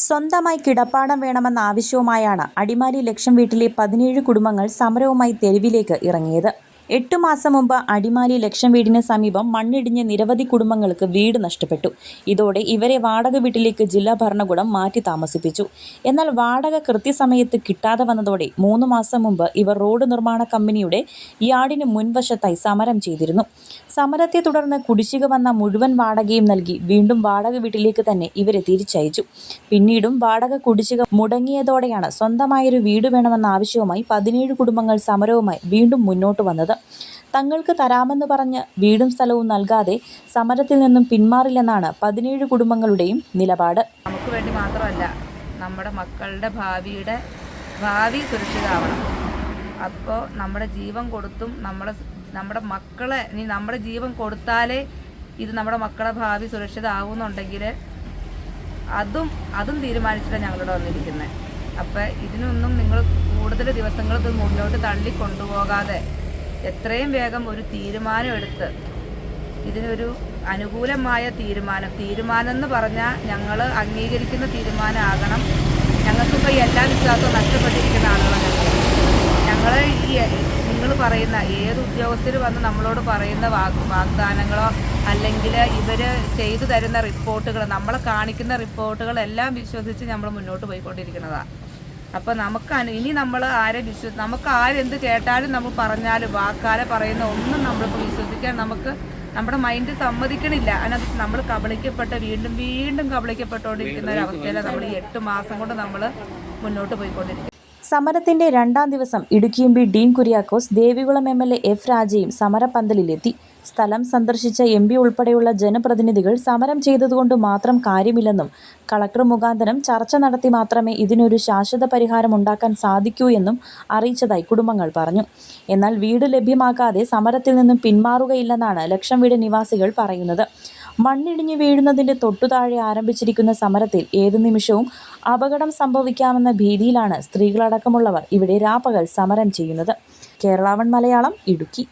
സ്വന്തമായി കിടപ്പാടം വേണമെന്ന ആവശ്യവുമായാണ് അടിമാലി ലക്ഷം വീട്ടിലെ 17 കുടുംബങ്ങൾ സമരവുമായി തെരുവിലേക്ക് ഇറങ്ങിയത്. 8 മാസം മുമ്പ് അടിമാലി ലക്ഷം വീടിന് സമീപം മണ്ണിടിഞ്ഞ് നിരവധി കുടുംബങ്ങൾക്ക് വീട് നഷ്ടപ്പെട്ടു. ഇതോടെ ഇവരെ വാടക വീട്ടിലേക്ക് ജില്ലാ ഭരണകൂടം മാറ്റി താമസിപ്പിച്ചു. എന്നാൽ വാടക കൃത്യസമയത്ത് കിട്ടാതെ വന്നതോടെ 3 മാസം മുമ്പ് ഇവർ റോഡ് നിർമ്മാണ കമ്പനിയുടെ യാർഡിന് മുൻവശത്തായി സമരം ചെയ്തിരുന്നു. സമരത്തെ തുടർന്ന് കുടിശ്ശിക വന്ന മുഴുവൻ വാടകയും നൽകി വീണ്ടും വാടക വീട്ടിലേക്ക് തന്നെ ഇവരെ തിരിച്ചയച്ചു. പിന്നീടും വാടക കുടിശ്ശിക മുടങ്ങിയതോടെയാണ് സ്വന്തമായൊരു വീട് വേണമെന്ന ആവശ്യവുമായി 17 കുടുംബങ്ങൾ സമരവുമായി വീണ്ടും മുന്നോട്ട് വന്നത്. തങ്ങൾക്ക് തരാമെന്ന് പറഞ്ഞ് വീടും സ്ഥലവും നൽകാതെ സമരത്തിൽ നിന്നും പിന്മാറില്ലെന്നാണ് 17 കുടുംബങ്ങളുടെയും നിലപാട്. നമുക്ക് വേണ്ടി മാത്രമല്ല, നമ്മുടെ മക്കളുടെ ഭാവി സുരക്ഷിതമാവണം. അപ്പോൾ നമ്മുടെ ജീവൻ കൊടുത്തും നമ്മുടെ മക്കളെ നമ്മുടെ ജീവൻ കൊടുത്താലേ ഇത് നമ്മുടെ മക്കളുടെ ഭാവി സുരക്ഷിതമാവുന്നുണ്ടെങ്കിൽ അതും തീരുമാനിച്ചിട്ടാണ് ഞങ്ങളിവിടെ വന്നിരിക്കുന്നത്. അപ്പോൾ ഇതിനൊന്നും നിങ്ങൾ കൂടുതൽ ദിവസങ്ങൾ ഇത് മുന്നോട്ട് തള്ളി കൊണ്ടുപോകാതെ എത്രയും വേഗം ഒരു തീരുമാനം എടുത്ത് ഇതിനൊരു അനുകൂലമായ തീരുമാനം എന്ന് പറഞ്ഞാൽ ഞങ്ങൾ അംഗീകരിക്കുന്ന തീരുമാനമാകണം. ഞങ്ങൾക്കിപ്പോൾ എല്ലാ വിശ്വാസവും നഷ്ടപ്പെട്ടിരിക്കുന്ന ആളുകളാണ് ഞങ്ങൾ. നിങ്ങൾ പറയുന്ന ഏത് ഉദ്യോഗസ്ഥർ വന്ന് നമ്മളോട് പറയുന്ന വാഗ്ദാനങ്ങളോ അല്ലെങ്കിൽ ഇവർ ചെയ്തു തരുന്ന റിപ്പോർട്ടുകൾ, നമ്മളെ കാണിക്കുന്ന റിപ്പോർട്ടുകളെല്ലാം വിശ്വസിച്ച് നമ്മൾ മുന്നോട്ട് പോയിക്കൊണ്ടിരിക്കുന്നതാണ്. അപ്പോൾ ഇനി നമ്മൾ നമുക്ക് ആരെന്ത് കേട്ടാലും നമ്മൾ പറഞ്ഞാലും വാക്കാലെ പറയുന്ന ഒന്നും നമ്മളിപ്പോൾ വിശ്വസിക്കാൻ നമ്മുടെ മൈൻഡ് സമ്മതിക്കണില്ല. അതിനകത്ത് നമ്മൾ വീണ്ടും കബളിക്കപ്പെട്ടുകൊണ്ടിരിക്കുന്ന ഒരു അവസ്ഥയിലാണ് നമ്മൾ ഈ 8 മാസം കൊണ്ട് നമ്മൾ മുന്നോട്ട് പോയിക്കൊണ്ടിരിക്കുന്നത്. സമരത്തിന്റെ 2ാം ദിവസം Idukki M P Dean Kuriakose, Devikulam MLA F രാജയും സമരപ്പന്തലിലെത്തി. സ്ഥലം സന്ദർശിച്ച MP ഉൾപ്പെടെയുള്ള ജനപ്രതിനിധികൾ സമരം ചെയ്തതുകൊണ്ട് മാത്രം കാര്യമില്ലെന്നും കളക്ടർ മുഖാന്തരം ചർച്ച നടത്തി മാത്രമേ ഇതിനൊരു ശാശ്വത പരിഹാരം ഉണ്ടാക്കാൻ സാധിക്കൂ എന്നും അറിയിച്ചതായി കുടുംബങ്ങൾ പറഞ്ഞു. എന്നാൽ വീട് ലഭ്യമാക്കാതെ സമരത്തിൽ നിന്നും പിന്മാറുകയില്ലെന്നാണ് ലക്ഷം വീട് നിവാസികൾ പറയുന്നത്. മണ്ണിടിഞ്ഞ് വീഴുന്നതിന്റെ തൊട്ടുതാഴെ ആരംഭിച്ചിരിക്കുന്ന സമരത്തിൽ ഏതു നിമിഷവും അപകടം സംഭവിക്കാമെന്ന ഭീതിയിലാണ് സ്ത്രീകളടക്കമുള്ളവർ ഇവിടെ രാപ്പകൽ സമരം ചെയ്യുന്നത്. കേരള 1 മലയാളം, ഇടുക്കി.